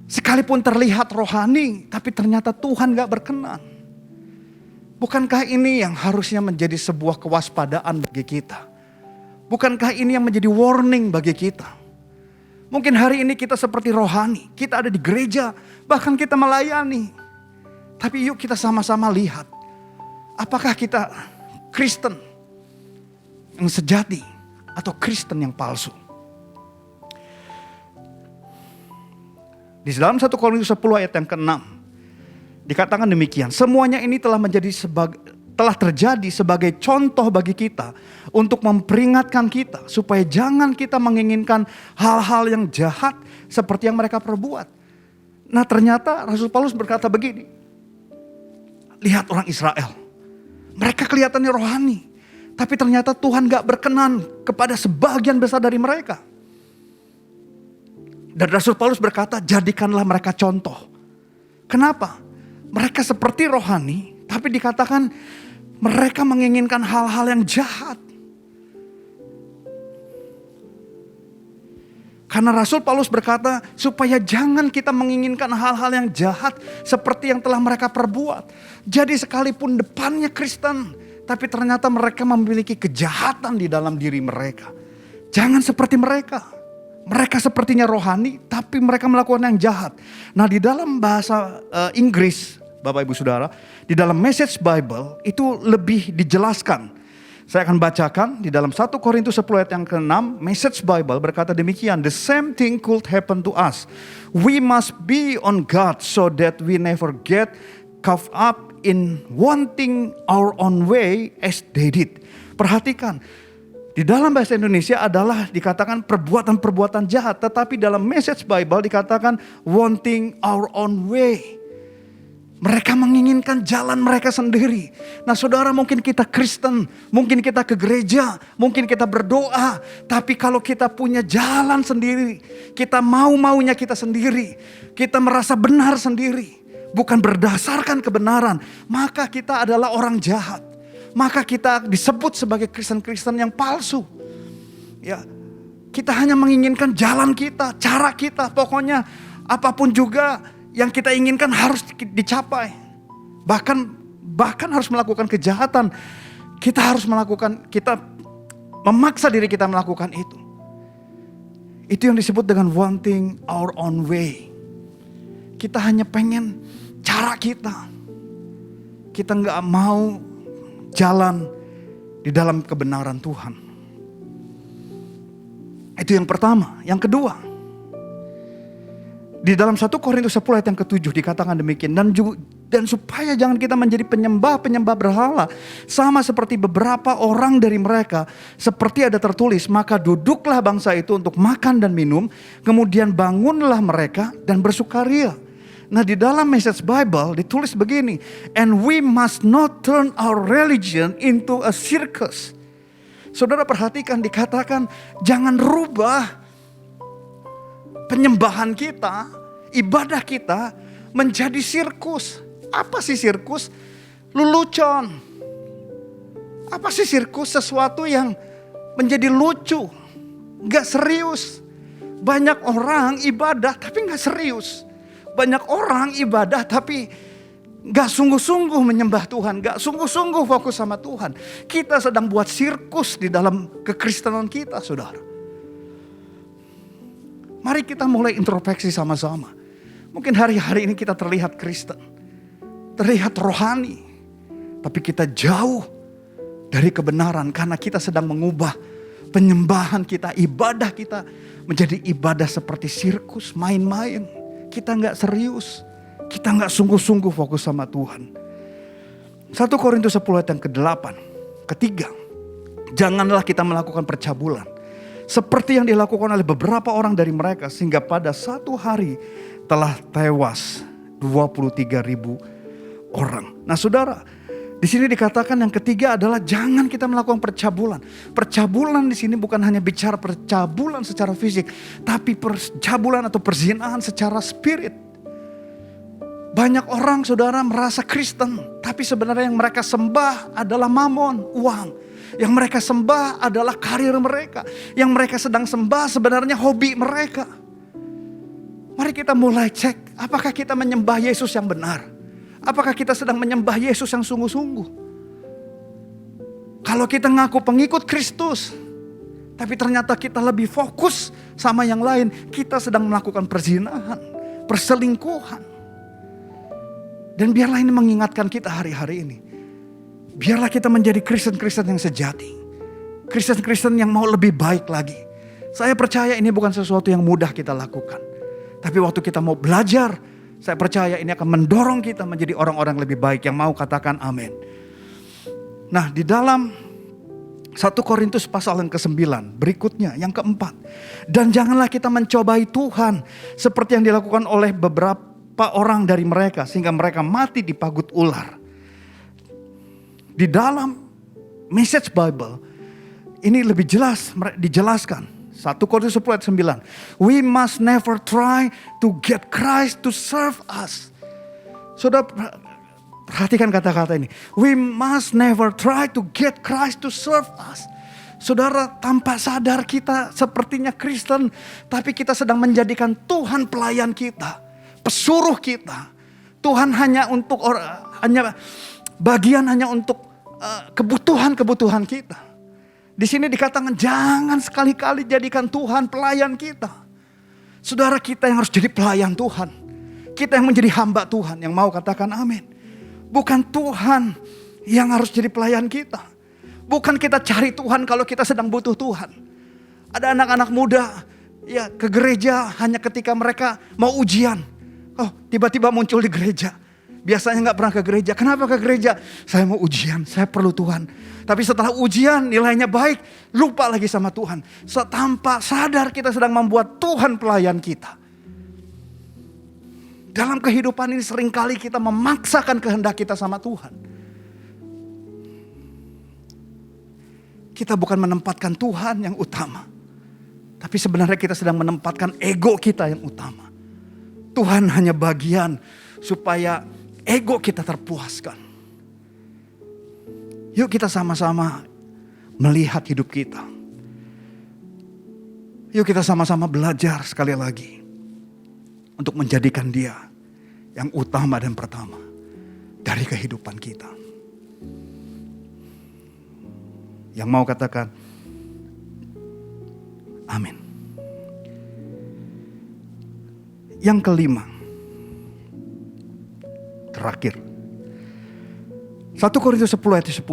Sekalipun terlihat rohani, tapi ternyata Tuhan gak berkenan. Bukankah ini yang harusnya menjadi sebuah kewaspadaan bagi kita? Bukankah ini yang menjadi warning bagi kita? Mungkin hari ini kita seperti rohani, kita ada di gereja, bahkan kita melayani. Tapi yuk kita sama-sama lihat, apakah kita Kristen yang sejati atau Kristen yang palsu. Di dalam 1 Korintus 10 ayat yang ke-6, dikatakan demikian, semuanya ini telah terjadi sebagai contoh bagi kita untuk memperingatkan kita supaya jangan kita menginginkan hal-hal yang jahat seperti yang mereka perbuat. Nah ternyata Rasul Paulus berkata begini, lihat orang Israel, mereka kelihatannya rohani, tapi ternyata Tuhan gak berkenan kepada sebagian besar dari mereka. Dan Rasul Paulus berkata, jadikanlah mereka contoh. Kenapa? Mereka seperti rohani, tapi dikatakan mereka menginginkan hal-hal yang jahat. Karena Rasul Paulus berkata supaya jangan kita menginginkan hal-hal yang jahat seperti yang telah mereka perbuat. Jadi sekalipun depannya Kristen, tapi ternyata mereka memiliki kejahatan di dalam diri mereka. Jangan seperti mereka. Mereka sepertinya rohani, tapi mereka melakukan yang jahat. Nah di dalam bahasa Inggris, Bapak Ibu Saudara, di dalam Message Bible itu lebih dijelaskan. Saya akan bacakan di dalam 1 Korintus 10 ayat yang ke-6, Message Bible berkata demikian, the same thing could happen to us. We must be on guard so that we never get caught up in wanting our own way as they did. Perhatikan, di dalam bahasa Indonesia adalah dikatakan perbuatan-perbuatan jahat, tetapi dalam Message Bible dikatakan wanting our own way. Mereka menginginkan jalan mereka sendiri. Nah saudara, mungkin kita Kristen, mungkin kita ke gereja, mungkin kita berdoa. Tapi kalau kita punya jalan sendiri, kita mau-maunya kita sendiri, kita merasa benar sendiri, bukan berdasarkan kebenaran, maka kita adalah orang jahat. Maka kita disebut sebagai Kristen-Kristen yang palsu. Ya, kita hanya menginginkan jalan kita, cara kita, pokoknya apapun juga yang kita inginkan harus dicapai. Bahkan harus melakukan kejahatan. Kita memaksa diri kita melakukan itu. Itu yang disebut dengan wanting our own way. Kita hanya pengen cara kita. Kita gak mau jalan di dalam kebenaran Tuhan. Itu yang pertama. Yang kedua, di dalam 1 Korintus 10 ayat yang ke-7 dikatakan demikian. Dan supaya jangan kita menjadi penyembah berhala. Sama seperti beberapa orang dari mereka. Seperti ada tertulis, maka duduklah bangsa itu untuk makan dan minum. Kemudian bangunlah mereka dan bersukaria. Nah di dalam Message Bible ditulis begini. And we must not turn our religion into a circus. Saudara perhatikan, dikatakan jangan rubah penyembahan kita, ibadah kita menjadi sirkus. Apa sih sirkus? Lelucon. Apa sih sirkus? Sesuatu yang menjadi lucu, gak serius. Banyak orang ibadah tapi gak serius. Banyak orang ibadah tapi gak sungguh-sungguh menyembah Tuhan, gak sungguh-sungguh fokus sama Tuhan. Kita sedang buat sirkus di dalam kekristenan kita, saudara. Mari kita mulai introspeksi sama-sama. Mungkin hari-hari ini kita terlihat Kristen, terlihat rohani, tapi kita jauh dari kebenaran karena kita sedang mengubah penyembahan kita, ibadah kita menjadi ibadah seperti sirkus, main-main. Kita gak serius. Kita gak sungguh-sungguh fokus sama Tuhan. 1 Korintus 10 ayat yang ke-8. Ketiga, janganlah kita melakukan percabulan. Seperti yang dilakukan oleh beberapa orang dari mereka. Sehingga pada satu hari telah tewas 23.000 orang. Nah saudara, di sini dikatakan yang ketiga adalah jangan kita melakukan percabulan. Percabulan di sini bukan hanya bicara percabulan secara fisik. Tapi percabulan atau perzinahan secara spirit. Banyak orang saudara merasa Kristen, tapi sebenarnya yang mereka sembah adalah mamon, uang. Yang mereka sembah adalah karir mereka. Yang mereka sedang sembah sebenarnya hobi mereka. Mari kita mulai cek, apakah kita menyembah Yesus yang benar? Apakah kita sedang menyembah Yesus yang sungguh-sungguh? Kalau kita ngaku pengikut Kristus, tapi ternyata kita lebih fokus sama yang lain, kita sedang melakukan perzinahan, perselingkuhan. Dan biarlah ini mengingatkan kita hari-hari ini. Biarlah kita menjadi Kristen-Kristen yang sejati. Kristen-Kristen yang mau lebih baik lagi. Saya percaya ini bukan sesuatu yang mudah kita lakukan. Tapi waktu kita mau belajar, saya percaya ini akan mendorong kita menjadi orang-orang lebih baik yang mau katakan amin. Nah di dalam 1 Korintus pasal yang ke-9 berikutnya yang keempat. Dan janganlah kita mencobai Tuhan seperti yang dilakukan oleh beberapa orang dari mereka sehingga mereka mati di pagut ular. Di dalam Message Bible ini lebih jelas dijelaskan. 1 Korintus 10 ayat 9. We must never try to get Christ to serve us. Saudara perhatikan kata-kata ini. We must never try to get Christ to serve us. Saudara, tanpa sadar kita sepertinya Kristen, tapi kita sedang menjadikan Tuhan pelayan kita. Pesuruh kita. Tuhan hanya untuk bagian hanya untuk kebutuhan-kebutuhan kita. Di sini dikatakan jangan sekali-kali jadikan Tuhan pelayan kita. Saudara, kita yang harus jadi pelayan Tuhan. Kita yang menjadi hamba Tuhan yang mau katakan amin. Bukan Tuhan yang harus jadi pelayan kita. Bukan kita cari Tuhan kalau kita sedang butuh Tuhan. Ada anak-anak muda ya ke gereja hanya ketika mereka mau ujian. Oh, tiba-tiba muncul di gereja. Biasanya gak pernah ke gereja. Kenapa ke gereja? Saya mau ujian, saya perlu Tuhan. Tapi setelah ujian nilainya baik, lupa lagi sama Tuhan. Tanpa sadar kita sedang membuat Tuhan pelayan kita. Dalam kehidupan ini seringkali kita memaksakan kehendak kita sama Tuhan. Kita bukan menempatkan Tuhan yang utama. Tapi sebenarnya kita sedang menempatkan ego kita yang utama. Tuhan hanya bagian supaya ego kita terpuaskan. Yuk kita sama-sama melihat hidup kita. Yuk kita sama-sama belajar sekali lagi. Untuk menjadikan dia yang utama dan pertama dari kehidupan kita. Yang mau katakan amin. Yang kelima, terakhir. 1 Korintus 10 ayat 10.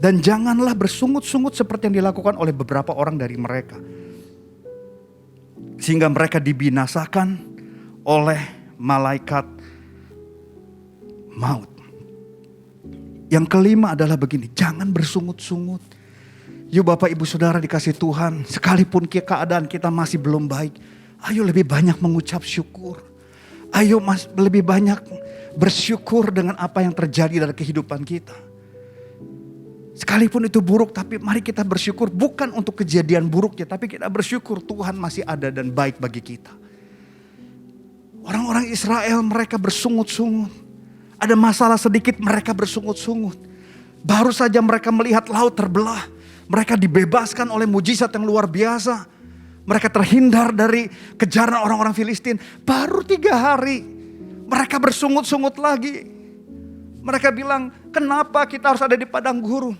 Dan janganlah bersungut-sungut seperti yang dilakukan oleh beberapa orang dari mereka. Sehingga mereka dibinasakan oleh malaikat maut. Yang kelima adalah begini, jangan bersungut-sungut. Yuk Bapak Ibu Saudara dikasih Tuhan, sekalipun keadaan kita masih belum baik, ayo lebih banyak mengucap syukur. Ayo lebih banyak bersyukur dengan apa yang terjadi dalam kehidupan kita. Sekalipun itu buruk, tapi mari kita bersyukur bukan untuk kejadian buruknya, tapi kita bersyukur Tuhan masih ada dan baik bagi kita. Orang-orang Israel mereka bersungut-sungut. Ada masalah sedikit mereka bersungut-sungut. Baru saja mereka melihat laut terbelah. Mereka dibebaskan oleh mujizat yang luar biasa. Mereka terhindar dari kejaran orang-orang Filistin. Baru 3 hari mereka bersungut-sungut lagi. Mereka bilang, kenapa kita harus ada di padang gurun?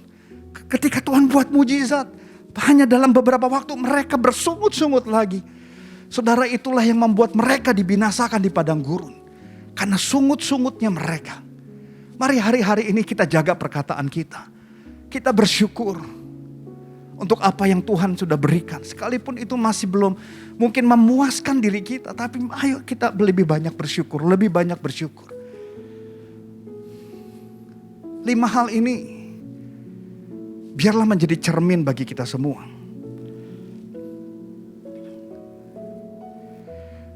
Ketika Tuhan buat mujizat, hanya dalam beberapa waktu mereka bersungut-sungut lagi. Saudara, itulah yang membuat mereka dibinasakan di padang gurun. Karena sungut-sungutnya mereka. Mari hari-hari ini kita jaga perkataan kita. Kita bersyukur untuk apa yang Tuhan sudah berikan. Sekalipun itu masih belum mungkin memuaskan diri kita. Tapi ayo kita lebih banyak bersyukur, lebih banyak bersyukur. 5 hal ini biarlah menjadi cermin bagi kita semua.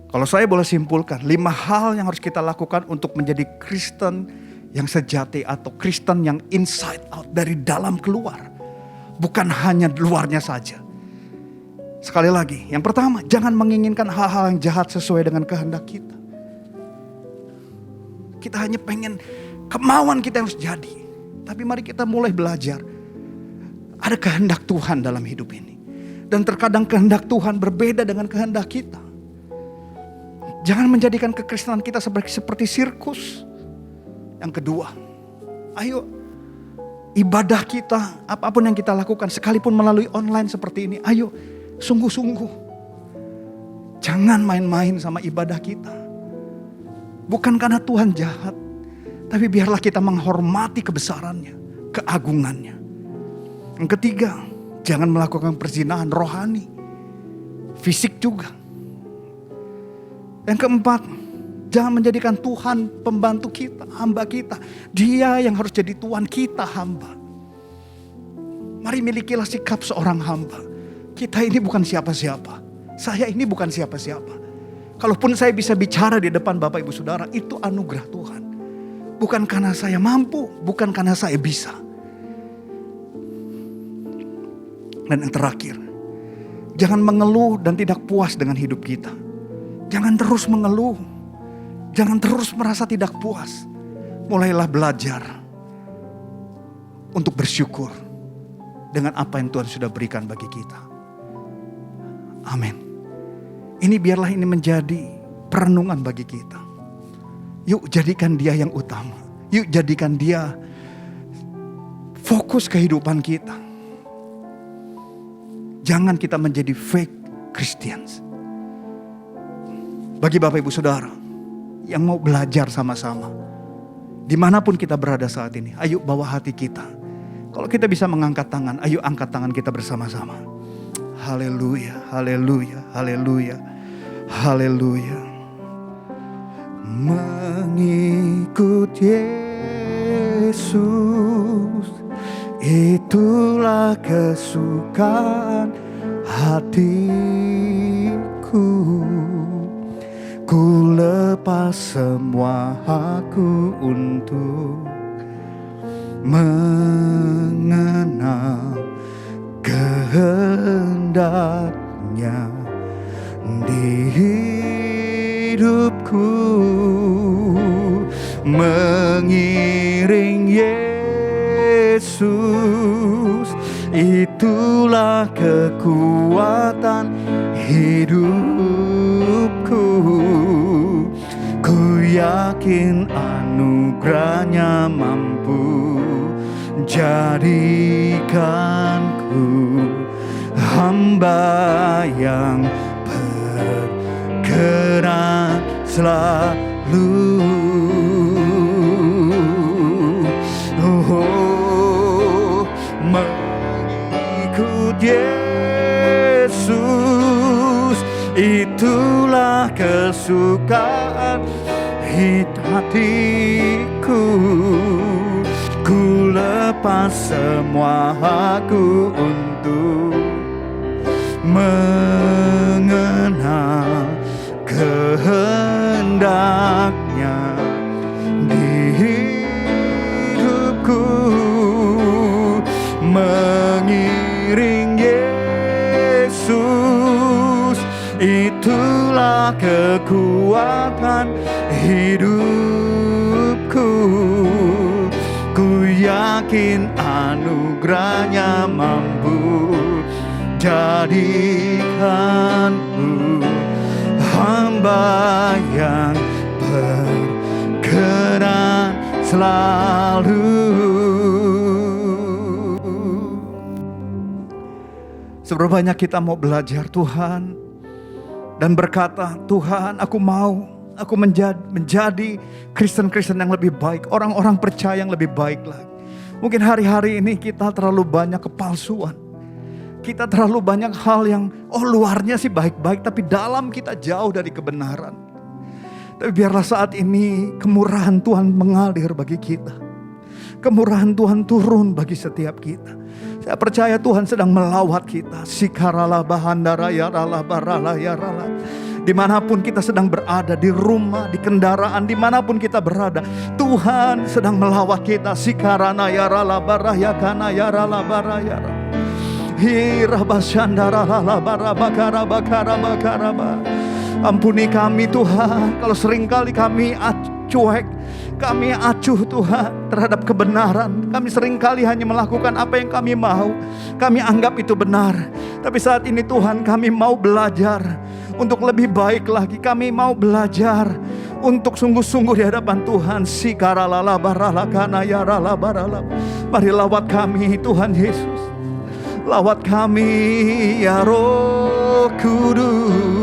Kalau saya boleh simpulkan, 5 hal yang harus kita lakukan untuk menjadi Kristen yang sejati atau Kristen yang inside out, dari dalam keluar. Bukan hanya luarnya saja. Sekali lagi, yang pertama, jangan menginginkan hal-hal yang jahat sesuai dengan kehendak kita. Kita hanya pengen kemauan kita harus jadi. Tapi mari kita mulai belajar. Ada kehendak Tuhan dalam hidup ini. Dan terkadang kehendak Tuhan berbeda dengan kehendak kita. Jangan menjadikan kekristenan kita seperti sirkus. Yang kedua, ayo ibadah kita, apapun yang kita lakukan, sekalipun melalui online seperti ini, ayo sungguh-sungguh. Jangan main-main sama ibadah kita. Bukan karena Tuhan jahat, tapi biarlah kita menghormati kebesarannya, keagungannya. Yang ketiga, jangan melakukan perzinahan rohani, fisik juga. Yang keempat, jangan menjadikan Tuhan pembantu kita, hamba kita. Dia yang harus jadi Tuhan kita, hamba. Mari milikilah sikap seorang hamba. Kita ini bukan siapa-siapa. Saya ini bukan siapa-siapa. Kalaupun saya bisa bicara di depan Bapak Ibu Saudara, itu anugerah Tuhan. Bukan karena saya mampu, bukan karena saya bisa. Dan yang terakhir, jangan mengeluh dan tidak puas dengan hidup kita. Jangan terus mengeluh. Jangan terus merasa tidak puas. Mulailah belajar untuk bersyukur dengan apa yang Tuhan sudah berikan bagi kita. Amin. Ini biarlah ini menjadi perenungan bagi kita. Yuk jadikan Dia yang utama. Yuk jadikan Dia fokus kehidupan kita. Jangan kita menjadi fake Christians. Bagi Bapak Ibu Saudara yang mau belajar sama-sama, dimanapun kita berada saat ini, ayo bawa hati kita. Kalau kita bisa mengangkat tangan, ayo angkat tangan kita bersama-sama. Haleluya, haleluya, haleluya, haleluya. Mengikut Yesus, itulah kesukaan hatiku. Ku lepas semua hakku untuk mengenal kehendaknya di hidupku. Mengiring Yesus, itulah kekuatan hidupku. Ku yakin anugerahnya mampu jadikanku hamba yang berkenan selalu. Oh, mengikut Yesus, itulah kesukaan hatiku. Ku lepas semua hakku untuk mengenal kehendaknya di hidupku. itulah kekuatan hidupku. Ku yakin anugerahnya mampu jadikanku hamba yang berkenan selalu. Seberapa banyak kita mau belajar Tuhan dan berkata, Tuhan, aku mau, aku menjadi Kristen-Kristen yang lebih baik, orang-orang percaya yang lebih baik lagi. Mungkin hari-hari ini kita terlalu banyak kepalsuan. Kita terlalu banyak hal yang luarnya sih baik-baik, tapi dalam kita jauh dari kebenaran. Tapi biarlah saat ini kemurahan Tuhan mengalir bagi kita. Kemurahan Tuhan turun bagi setiap kita. Saya percaya Tuhan sedang melawat kita. Sikarala bahandara yarala barala yarala. Dimanapun kita sedang berada, di rumah, di kendaraan, dimanapun kita berada, Tuhan sedang melawat kita. Sikarana yarala barayakana yarala barayara. Hirabashandara lala barabakara bakara bakara ba. Ampuni kami Tuhan, kalau seringkali kami cuek, kami acuh Tuhan terhadap kebenaran. Kami seringkali hanya melakukan apa yang kami mau. Kami anggap itu benar. Tapi saat ini Tuhan, kami mau belajar untuk lebih baik lagi. Kami mau belajar untuk sungguh-sungguh di hadapan Tuhan. Sikaralala barala kana yarala barala. Mari lawat kami Tuhan Yesus. Lawat kami ya Roh Kudus.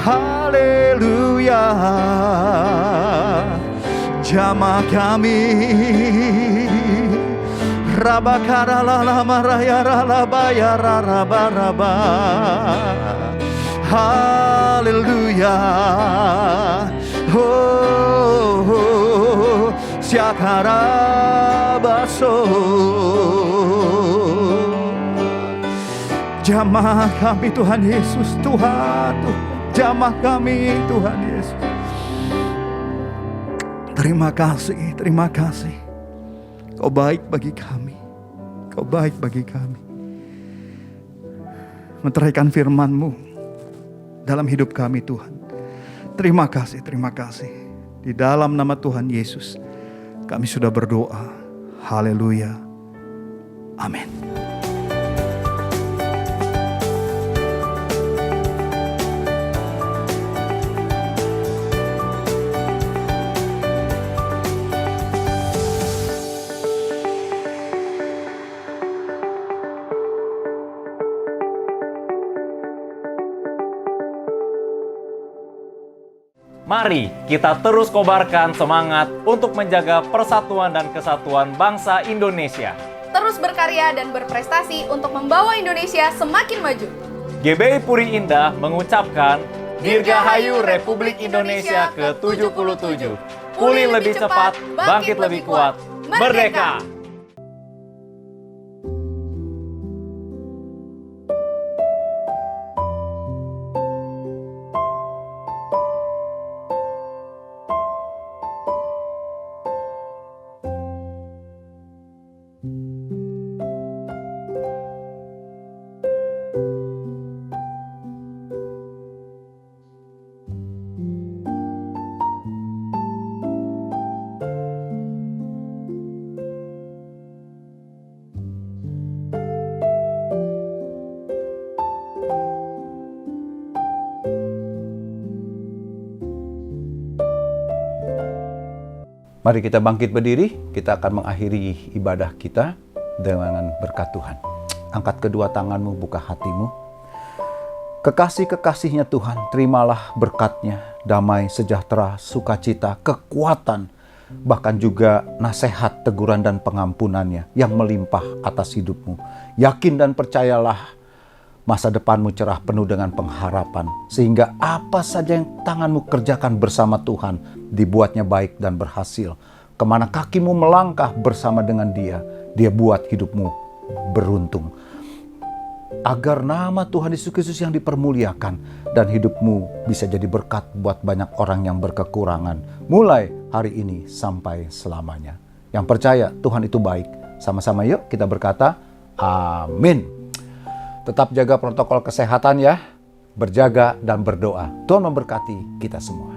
Haleluya. Jamah kami Rabakara lala maraya rala bayara raba raba. Haleluya. Oh, siakara baso. Jamah kami Tuhan Yesus, Tuhan, jamah kami Tuhan Yesus. Terima kasih, terima kasih. Kau baik bagi kami, Kau baik bagi kami. Meteraikan firman-Mu dalam hidup kami Tuhan. Terima kasih, terima kasih. Di dalam nama Tuhan Yesus, kami sudah berdoa. Haleluya. Amin. Mari kita terus kobarkan semangat untuk menjaga persatuan dan kesatuan bangsa Indonesia. Terus berkarya dan berprestasi untuk membawa Indonesia semakin maju. GBI Puri Indah mengucapkan Dirgahayu Republik Indonesia ke-77. Pulih lebih cepat, bangkit lebih kuat, merdeka! Mari kita bangkit berdiri, kita akan mengakhiri ibadah kita dengan berkat Tuhan. Angkat kedua tanganmu, buka hatimu. Kekasih-kekasihnya Tuhan, terimalah berkatnya, damai, sejahtera, sukacita, kekuatan, bahkan juga nasihat, teguran, dan pengampunannya yang melimpah atas hidupmu. Yakin dan percayalah, masa depanmu cerah penuh dengan pengharapan, sehingga apa saja yang tanganmu kerjakan bersama Tuhan, dibuatnya baik dan berhasil. Kemana kakimu melangkah bersama dengan Dia, Dia buat hidupmu beruntung. Agar nama Tuhan Yesus Kristus yang dipermuliakan, dan hidupmu bisa jadi berkat buat banyak orang yang berkekurangan, mulai hari ini sampai selamanya. Yang percaya Tuhan itu baik, Sama-sama yuk kita berkata, amin. Tetap jaga protokol kesehatan ya, berjaga dan berdoa. Tuhan memberkati kita semua.